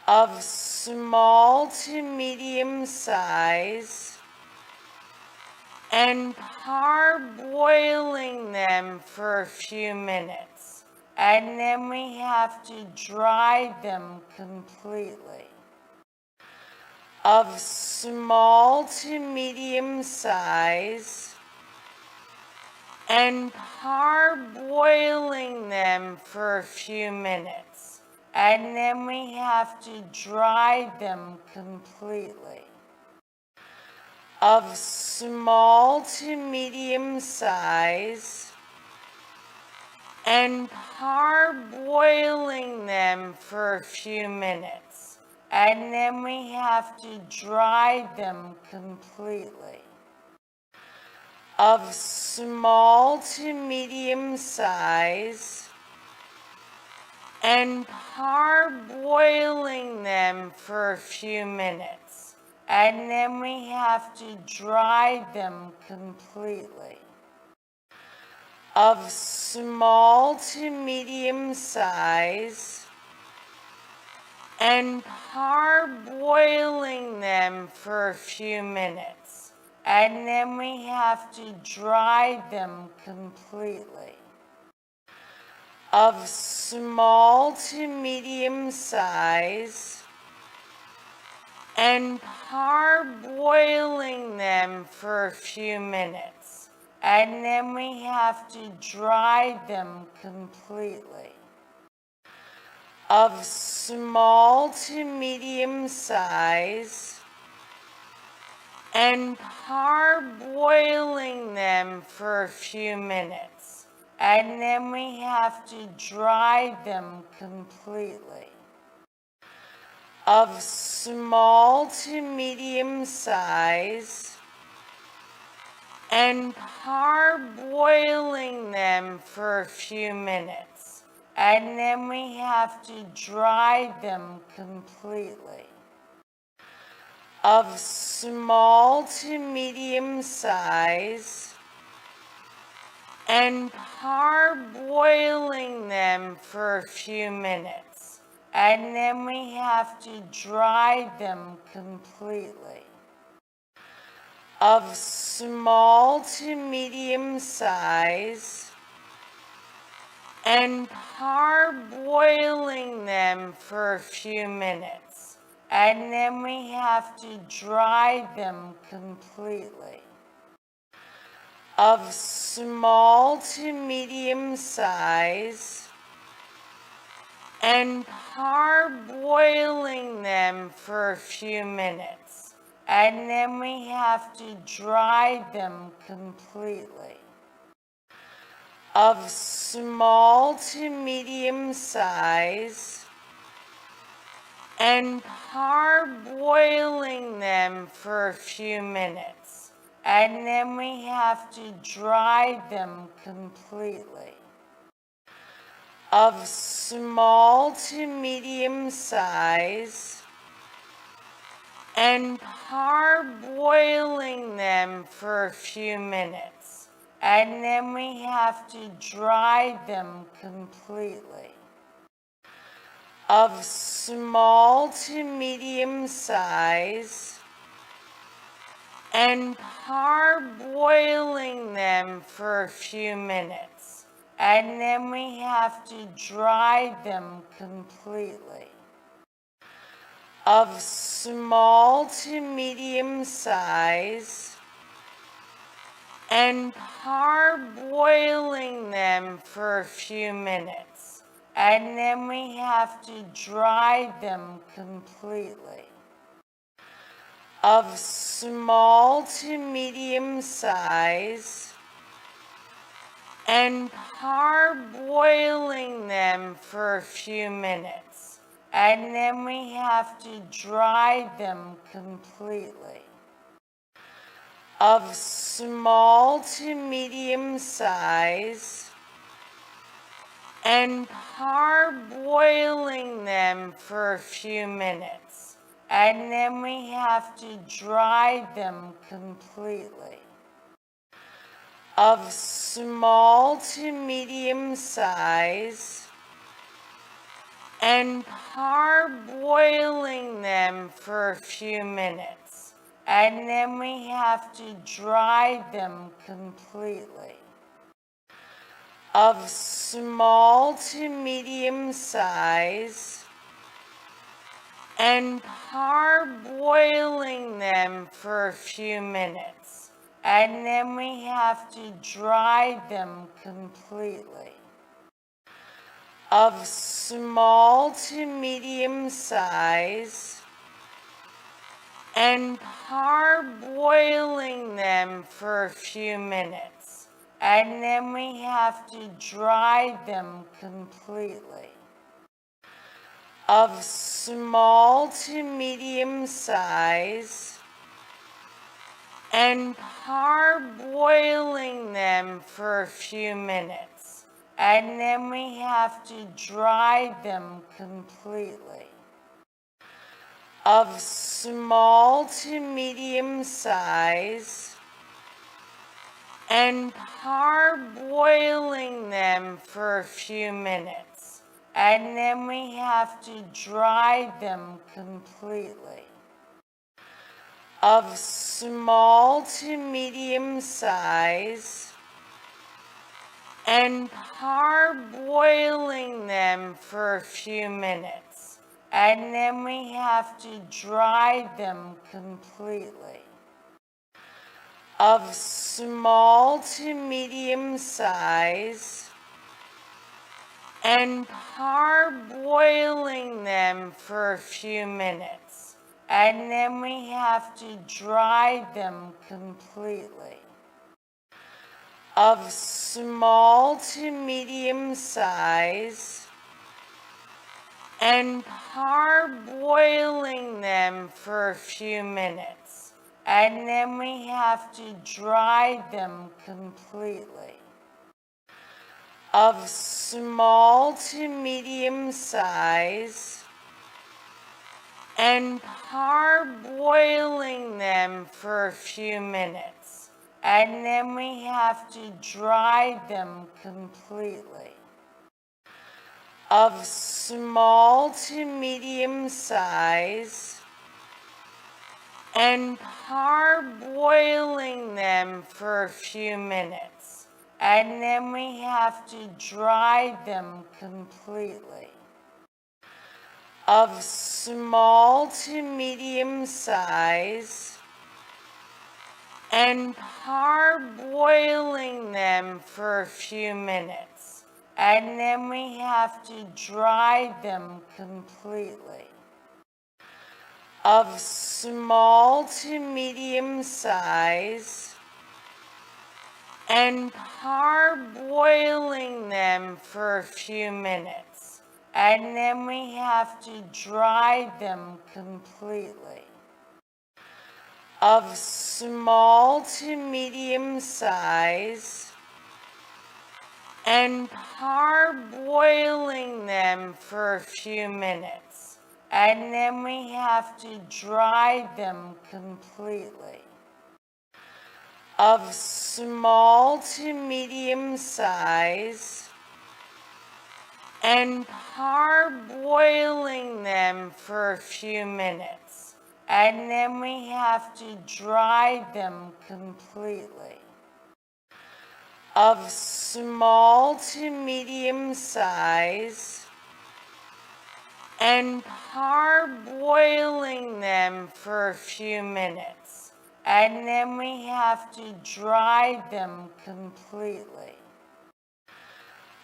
of small to medium size, and parboiling them for a few minutes. And then we have to dry them completely. Of small to medium size, and parboiling them for a few minutes. And then we have to dry them completely. Of small to medium size, and parboiling them for a few minutes. And then we have to dry them completely. Of small to medium size, and parboiling them for a few minutes. And then we have to dry them completely. Of small to medium size, and parboiling them for a few minutes. And then we have to dry them completely. Of small to medium size, and parboiling them for a few minutes. And then we have to dry them completely. Of small to medium size, and parboiling them for a few minutes. And then we have to dry them completely. Of small to medium size, and parboiling them for a few minutes. And then we have to dry them completely. Of small to medium size, and parboiling them for a few minutes. And then we have to dry them completely. Of small to medium size, and parboiling them for a few minutes. And then we have to dry them completely. Of small to medium size, and parboiling them for a few minutes. And then we have to dry them completely. Of small to medium size, and parboiling them for a few minutes. And then we have to dry them completely. Of small to medium size, and parboiling them for a few minutes. And then we have to dry them completely. Of small to medium size, and parboiling them for a few minutes. And then we have to dry them completely. Of small to medium size, and parboiling them for a few minutes. And then we have to dry them completely. Of small to medium size, and parboiling them for a few minutes. And then we have to dry them completely. Of small to medium size, and parboiling them for a few minutes. And then we have to dry them completely. Of small to medium size, and parboiling them for a few minutes. And then we have to dry them completely. Of small to medium size, and parboiling them for a few minutes. And then we have to dry them completely. Of small to medium size, and parboiling them for a few minutes. And then we have to dry them completely. Of small to medium size, and parboiling them for a few minutes. And then we have to dry them completely. Of small to medium size, and parboiling them for a few minutes. And then we have to dry them completely. Of small to medium size, and parboiling them for a few minutes. And then we have to dry them completely. Of small to medium size, and parboiling them for a few minutes. And then we have to dry them completely. Of small to medium size, and parboiling them for a few minutes. And then we have to dry them completely. Of small to medium size, and parboiling them for a few minutes. And then we have to dry them completely. Of small to medium size, and parboiling them for a few minutes. And then we have to dry them completely. Of small to medium size, and parboiling them for a few minutes. And then we have to dry them completely. Of small to medium size, and parboiling them for a few minutes. And then we have to dry them completely. Of small to medium size, and parboiling them for a few minutes. And then we have to dry them completely. Of small to medium size, and parboiling them for a few minutes. And then we have to dry them completely. Of small to medium size, and parboiling them for a few minutes. And then we have to dry them completely.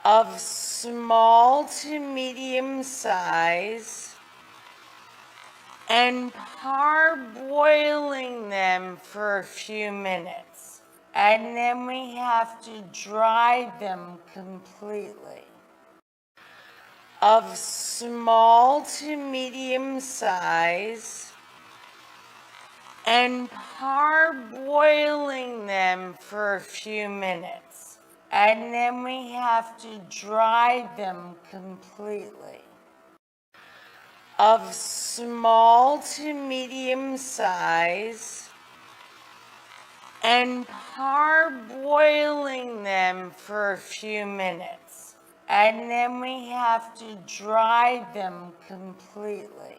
Of small to medium size, and parboiling them for a few minutes. And then we have to dry them completely. Of small to medium size, and parboiling them for a few minutes. And then we have to dry them completely. Of small to medium size, and parboiling them for a few minutes. and then we have to dry them completely.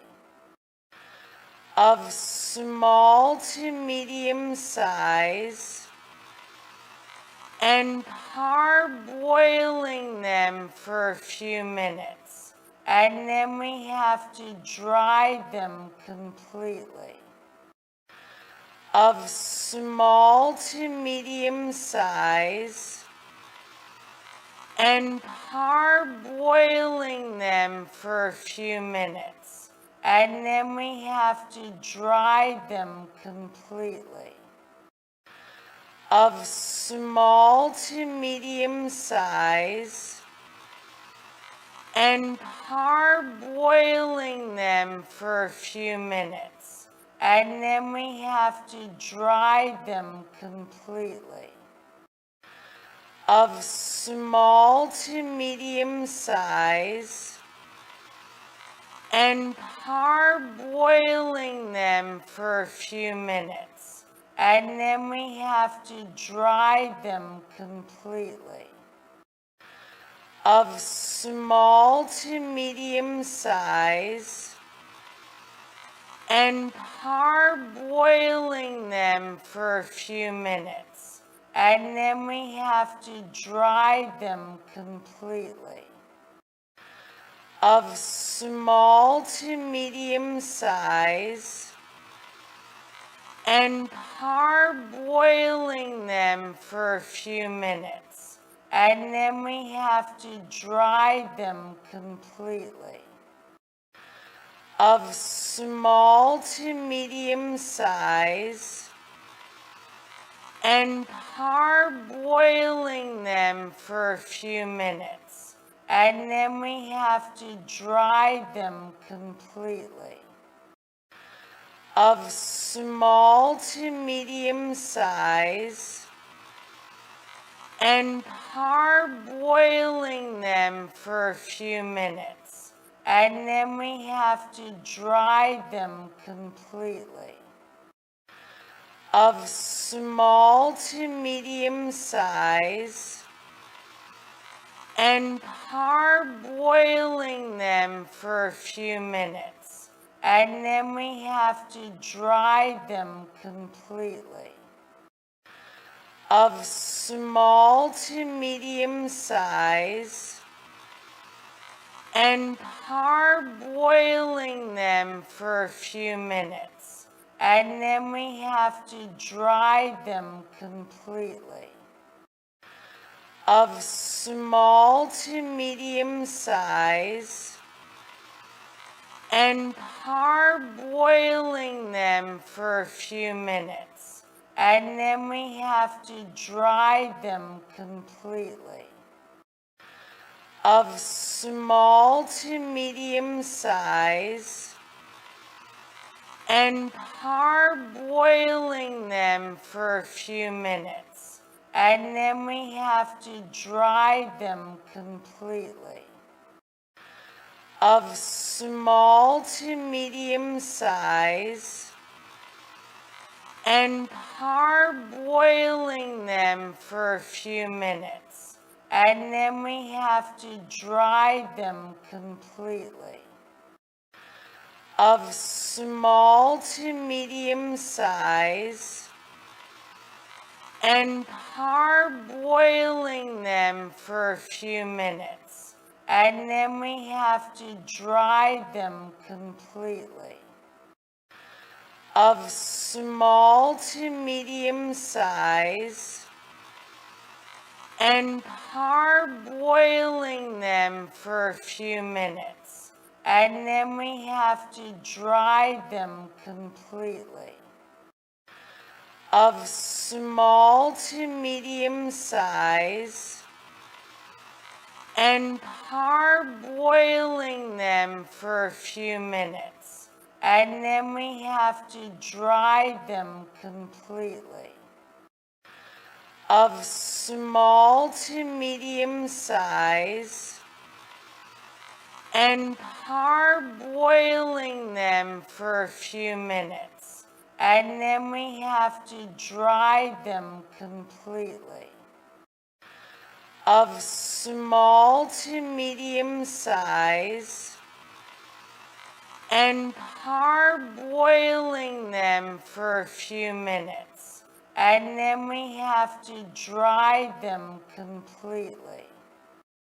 Of small to medium size, and parboiling them for a few minutes. And then we have to dry them completely. Of small to medium size, and parboiling them for a few minutes. And then we have to dry them completely. Of small to medium size, and parboiling them for a few minutes. And then we have to dry them completely. Of small to medium size, and parboiling them for a few minutes. And then we have to dry them completely. Of small to medium size, and parboiling them for a few minutes. And then we have to dry them completely. Of small to medium size, and parboiling them for a few minutes. And then we have to dry them completely. Of small to medium size, and parboiling them for a few minutes. And then we have to dry them completely. Of small to medium size, and parboiling them for a few minutes. And then we have to dry them completely. Of small to medium size, and parboiling them for a few minutes. And then we have to dry them completely. Of small to medium size, and parboiling them for a few minutes. And then we have to dry them completely. Of small to medium size, and parboiling them for a few minutes. And then we have to dry them completely. Of small to medium size, and parboiling them for a few minutes. And then we have to dry them completely. Of small to medium size, and parboiling them for a few minutes. And then we have to dry them completely. Of small to medium size, and parboiling them for a few minutes. And then we have to dry them completely. Of small to medium size, and parboiling them for a few minutes. And then we have to dry them completely. Of small to medium size, and parboiling them for a few minutes. And then we have to dry them completely. Of small to medium size, and parboiling them for a few minutes. And then we have to dry them completely. of small to medium size and parboiling them for a few minutes. And then we have to dry them completely.